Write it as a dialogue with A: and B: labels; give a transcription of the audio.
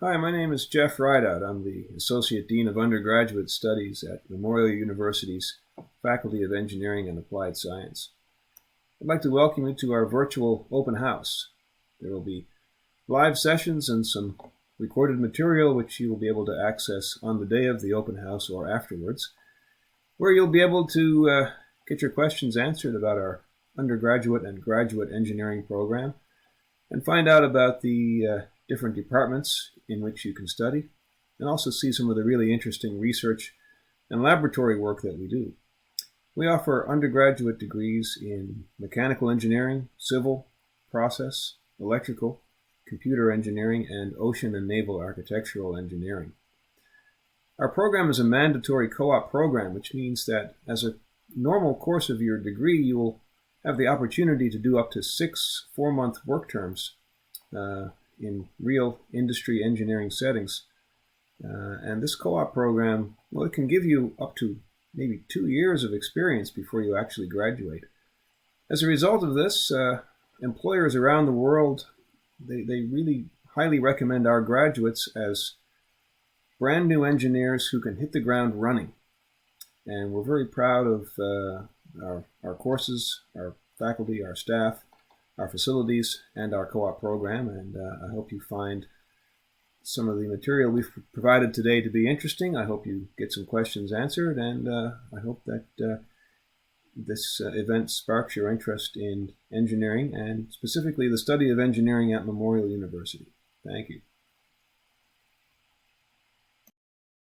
A: Hi, my name is Geoff Rideout. I'm the Associate Dean of Undergraduate Studies at Memorial University's Faculty of Engineering and Applied Science. I'd like to welcome you to our virtual open house. There will be live sessions and some recorded material which you will be able to access on the day of the open house or afterwards, where you'll be able to get your questions answered about our undergraduate and graduate engineering program and find out about the different departments in which you can study, and also see some of the really interesting research and laboratory work that we do. We offer undergraduate degrees in mechanical engineering, civil, process, electrical, computer engineering, and ocean and naval architectural engineering. Our program is a mandatory co-op program, which means that as a normal course of your degree, you will have the opportunity to do up to 6 4-month work terms in real industry engineering settings. And this co-op program, well, it can give you up to maybe 2 years of experience before you actually graduate. As a result of this, employers around the world, they really highly recommend our graduates as brand new engineers who can hit the ground running. And we're very proud of our courses, our faculty, our staff, our facilities, and our co-op program. And I hope you find some of the material we've provided today to be interesting. I hope you get some questions answered, and I hope that this event sparks your interest in engineering, and specifically the study of engineering at Memorial University. Thank you.